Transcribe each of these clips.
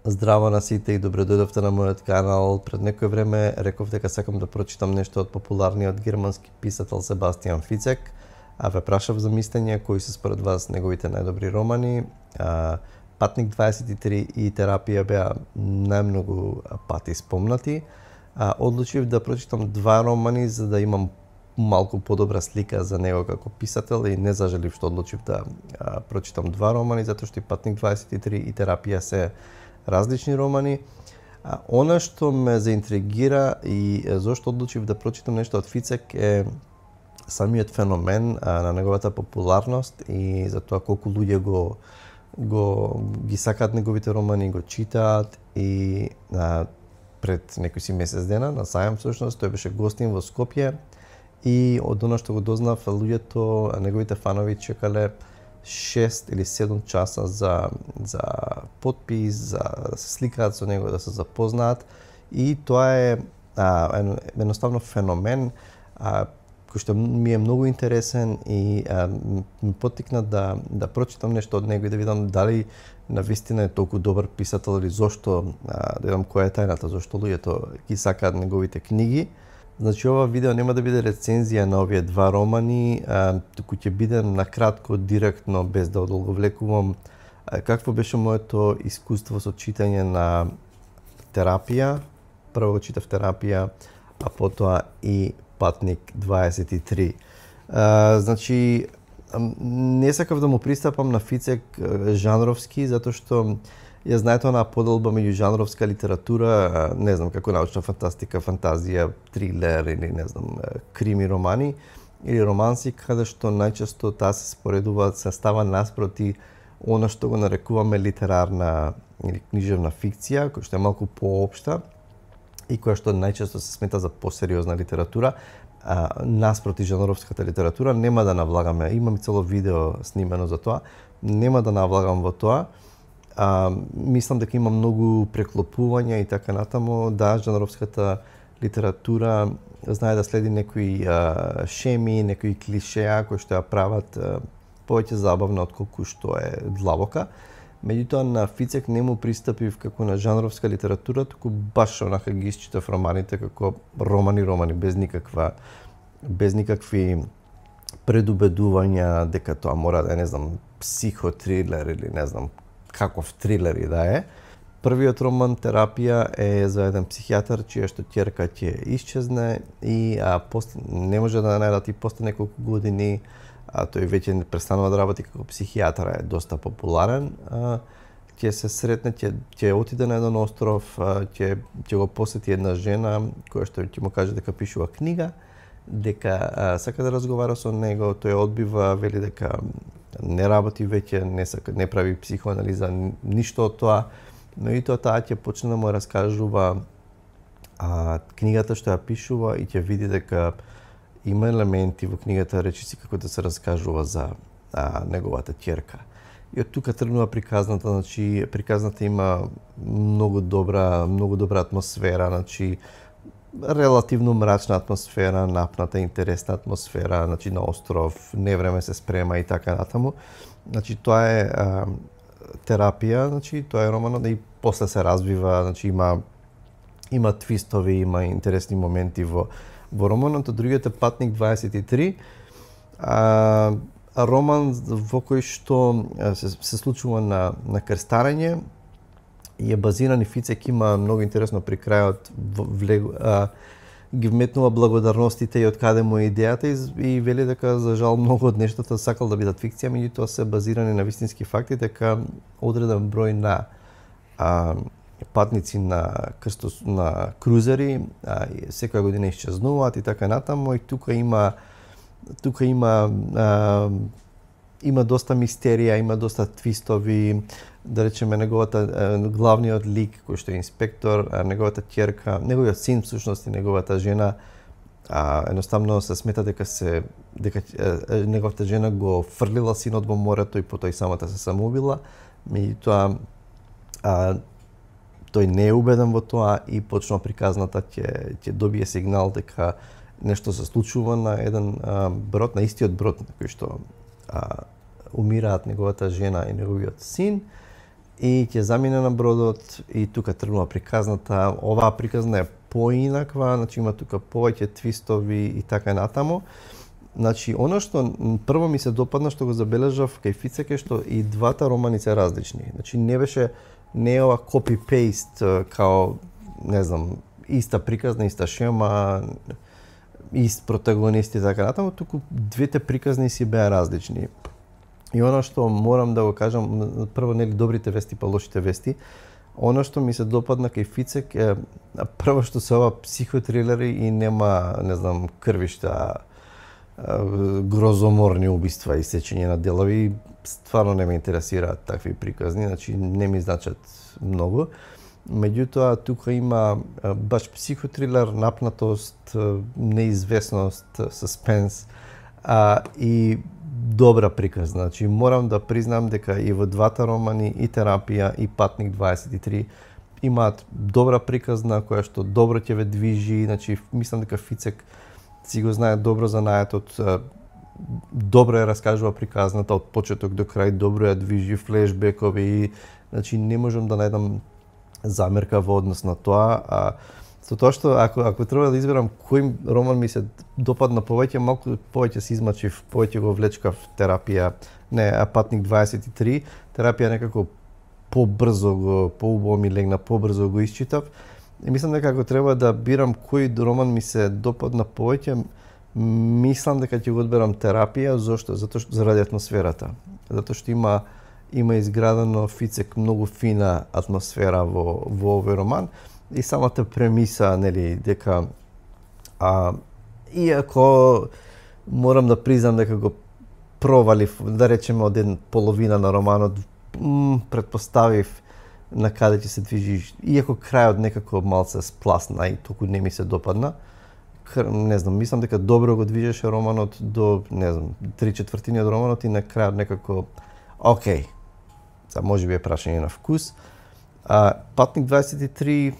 Здраво на сите и добре дојдовте на мојот канал. Пред некој време реков дека сакам да прочитам нешто од популарниот германски писател Себастијан Фицек, а ве прашав за мислење кои се според вас неговите најдобри романи. Патник 23 и Терапија беа најмногу пати спомнати. Одлучив да прочитам два романи за да имам малку подобра слика за него како писател и не зажелив што одлучив да прочитам два романи, затоа што и Патник 23 и Терапија се различни романи. Она што ме заинтригира и зошто одлучив да прочитам нешто од Фицек е самиот феномен на неговата популарност и за тоа колку луѓе ги сакаат неговите романи, го читаат и пред некој си месец дена на сајам всушност тој беше гостин во Скопје и од она што го дознав луѓето, неговите фанови чекале 6 или 7 часа за подпис, за да се сликаат со него, да се запознаат и тоа е едноставно феномен кој што ми е многу интересен и ме поттикна да прочитам нешто од него и да видам дали навистина е толку добар писател или зошто, да видам која е тајната, зошто луѓето ги сакаат неговите книги. Значи, ова видео нема да биде рецензија на овие два романи, туку ќе биде накратко, директно, без да одолговлекувам, какво беше моето искуство со читање на Терапија. Прво го читав Терапија, а потоа и Патник 23. Значи, не сакав да му пристапам на Фицек жанровски, затоа што ја знаете онаа поделба меѓу жанровска литература, не знам, како научна фантастика, фантазија, трилер или не знам, крими романи или романси, каде што најчесто таа се споредува, се става наспроти она што го нарекуваме литерарна или книжевна фикција, која што е малку поопшта и која што најчесто се смета за посериозна литература, наспроти жанровската литература. Нема да навлагаме, имам цело видео снимено за тоа, нема да навлагам во тоа. Мислам дека има многу преклопувања и така натаму. Да, жанровската литература знае да следи некои шеми, некои клишеа кои што ја прават повеќе забавна отколку што е длабока. Меѓутоа на Фицек не му пристапив како на жанровска литература, туку баш онака ги исчитав романите како романи без никакви предубедувања дека тоа мора да е, не знам, психотрилер или не знам каков трилер и да е. Првиот роман Терапија е за еден психијатар чија што ќерка ќе исчезне и не може да најдат и после неколку години тој веќе престанува да работи како психијатар, е доста популарен. Ќе се сретне, ќе отиде на еден остров, ќе го посети една жена која што ќе му каже дека пишува книга, дека сака да разговара со него, тој одбива, вели дека не работи веќе, не прави психоанализа, ништо од тоа, но и таа ќе почне да му раскажува книгата што ја пишува и ќе види дека има елементи во книгата, речиси како да се раскажува за неговата ќерка. И од тука тргнува приказната, значи приказната има многу добра атмосфера, значи релативно мрачна атмосфера, напната, интересна атмосфера, значи на остров, невреме се спрема и така натаму. Значи тоа е Терапија, значи тоа е романот и после се развива, значи има твистови, има интересни моменти во романот. Другиот е Патник 23, роман во кој што се случува на крстарење и е базиран и Фицек има многу интересно при крајот ги вметнува благодарностите и од каде му е идејата и вели дека за жал многу од нештата сакал да бидат фикција, меѓутоа се базирани на вистински факти, дека одреден број на патници на крузери секоја година исчезнуваат и така натаму и тука има доста мистерија, има доста твистови, да речеме главниот лик кој што е инспектор, неговата ќерка, неговиот син всушност и неговата жена, едноставно се смета дека неговата жена го фрлила синот во морето и потоа и самата се самоубила, меѓутоа тој не е убеден во тоа и почнува приказната, ќе добие сигнал дека нешто се случува на еден брод, на истиот брод на кој што умираат неговата жена и неговиот син и ќе замине на бродот и тука тргнува приказната. Оваа приказна е поинаква, значи има тука повеќе твистови и така натаму. Значи, она што прво ми се допадна, што го забележав кај Фицек е што и двата романи се различни. Значи, не е ова copy-paste као, не знам, иста приказна, иста шема, ист протагонист и така натаму, туку двете приказни си беа различни. И она што морам да го кажам, прво нели добрите вести па лошите вести, она што ми се допадна кај Фицек е прво што се ова психотрилери и нема, не знам, крвишта, грозоморни убиства и сечење на делови. Стварно не ме интересираат такви приказни, значи не ми значат многу. Меѓутоа, тука има баш психотрилер, напнатост, неизвестност, суспенс и добра приказна. Значи, морам да признам дека и во двата романи, и Терапија, и Патник 23, имаат добра приказна која што добро ќе ве движи. Значи, мислам дека Фицек си го знае добро занаетот, добро ја раскажува приказната од почеток до крај, добро ја движи, флешбекови, значи не можам да најдам замерка во однос на тоа. Со тоа што ако треба да изберам кој роман ми се допадна повеќе, малку повеќе се измачив, повеќе го влечкав Патник 23, Терапија некако побрзо поубаво ми легна, побрзо го исчитав. И мислам дека ако треба да бирам кој роман ми се допадна повеќе, мислам дека ќе го одберам Терапија. Зошто? Затоа што заради атмосферата. Затоа што има изградено Фицек многу фина атмосфера во овој роман и самата премиса, нели, дека иако морам да признам дека го провалив, да речеме од половина на романот, претпоставив на каде ќе се движи, иако крајот некако малце спласна и толку не ми се допадна. Не знам, мислам дека добро го движеше романот до, не знам, 3/4 од романот и на крајот некако окей. Можеби е прашање на вкус. Патник 23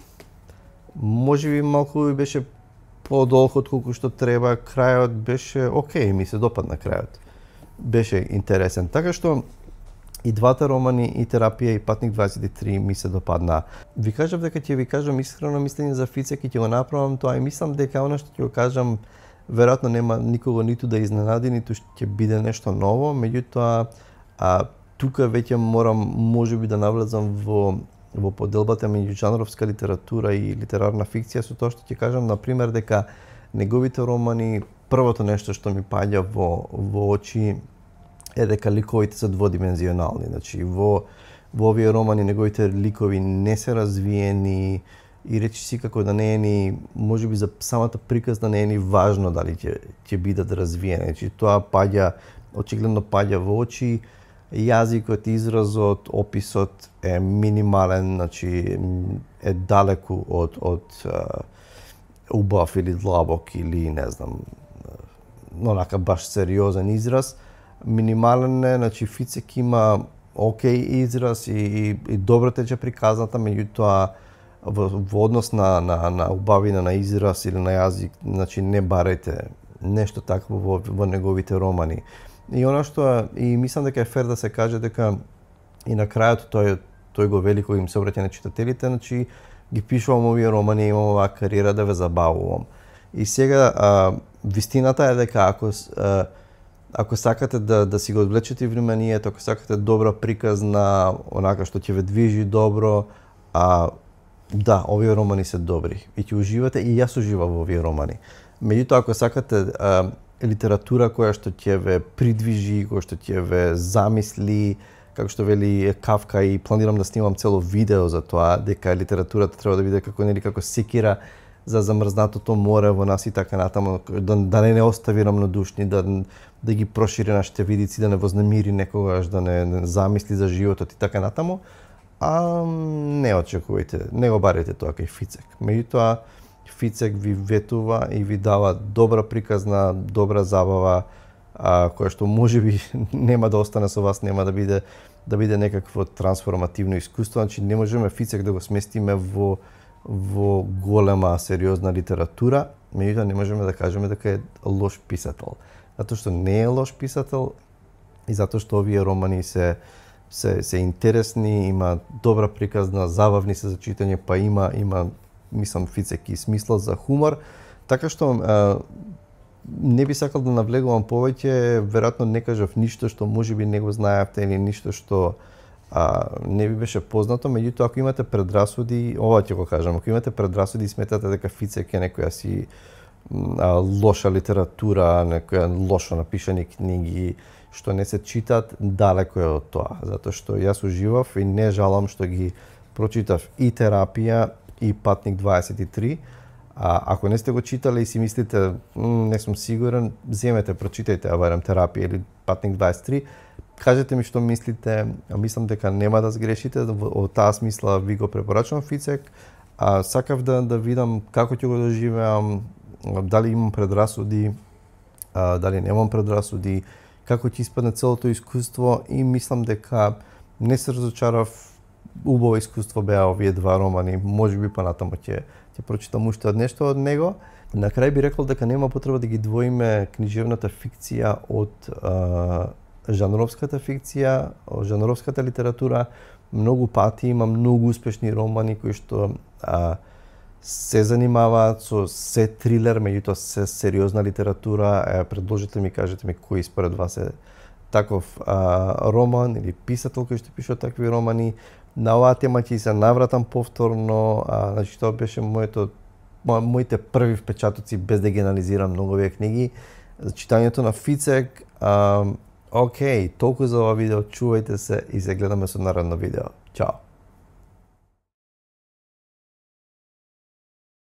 можеби малку беше подолг од колку што треба, крајот беше окей, ми се допадна крајот. Беше интересен. Така што и двата романи, и Терапија, и Патник 23 ми се допадна. Ви кажав дека ќе ви кажам искрено мислење за Фицек и ќе го направам тоа и мислам дека она што ќе го кажам веројатно нема никого ниту да изненади, ниту ќе биде нешто ново, меѓутоа тука веќе морам можеби да навлезам во поделбата меѓу жанровска литература и литерарна фикција, со тоа што ќе кажам на пример дека неговите романи, првото нешто што ми паѓа во очи е дека ликовите се дводимензионални. Значи во овие романи неговите ликови не се развиени и речиси како да не е ни, можеби за самата приказна не е ни важно дали ќе бидат развиени. Значи тоа очигледно паѓа во очи. Јазикот, изразот, описот е минимален, значи е далеку од убав или длабок или не знам, онака баш сериозен израз. Минимален е, значи Фицек има окей израз и добро тече приказната, меѓутоа во однос на убавина на израз или на јазик, значи не барајте нешто такво во неговите романи. И она што и мислам дека е фер да се каже дека и на крајот тој го вели кога им се обраќа на читателите, значи ги пишувам овие романи, имам оваа кариера да ве забавувам. И сега вистината е дека ако сакате да си го одвлечете вниманието, ако сакате добра приказна, онака што ќе ве движи добро, да, овие романи се добри и ќе уживате, и јас уживам во овие романи. Меѓутоа, ако сакате литература која што ќе ве придвижи, која што ќе ве замисли, како што вели Кавка, и планирам да снимам цело видео за тоа, дека литературата треба да биде како секира за замрзнатото море во нас и така натаму, да не остави рамнодушни, да ги прошири нашите видици, да не вознемири некогаш, да не замисли за животот и така натаму. Не очекувајте, не го барете тоа кај Фицек. Меѓутоа, Фицек ви ветува и ви дава добра приказна, добра забава, која што можеби нема да остане со вас, нема да биде некакво трансформативно искуство. Значи не можеме Фицек да го сместиме во голема сериозна литература, меѓутоа не можеме да кажеме дека е лош писател. Затоа што не е лош писател и затоа што овие романи се се интересни, има добра приказна, забавни се за читање, па има мислам Фицек и смисла за хумор, така што не би сакал да навлегувам повеќе, веројатно не кажав ништо што можеби не го знаевте или ништо што не ви беше познато, меѓутоа ако имате предрасуди, ова ќе го кажам, ако имате предрасуди и сметате дека Фицек е некоја си лоша литература, некоја лошо напишани книги што не се читат, далеко е од тоа, затоа што јас уживав и не жалам што ги прочитав и Терапија и Патник 23. Ако не сте го читале и си мислите, не сум сигурен, земете, прочитајте, барем Терапија или Патник 23, кажете ми што мислите, мислам дека нема да сгрешите, од таа смисла ви го препорачувам Фицек, сакав да видам како ќе го доживеам, дали имам предрасуди, дали немам предрасуди, како ќе испадне целото искуство и мислам дека не се разочарав, убаво искуство беа овие два романи, можеби понатаму ќе прочитам уште нешто од него. На крај би рекол дека нема потреба да ги двоиме книжевната фикција од жанровската фикција, од жанровската литература. Многу пати има многу успешни романи кои што се занимаваат со се трилер, меѓутоа се сериозна литература. Предложете ми, кажете ми кој според вас е таков роман или писател кој што пишува такви романи. На оваа тема ќе се навратам повторно, значи тоа беше моите први впечатоци без да ги анализирам многу овие книги. За читањето на Фицек, окей, толку за ова видео, чувајте се и се гледаме со наредно видео. Чао!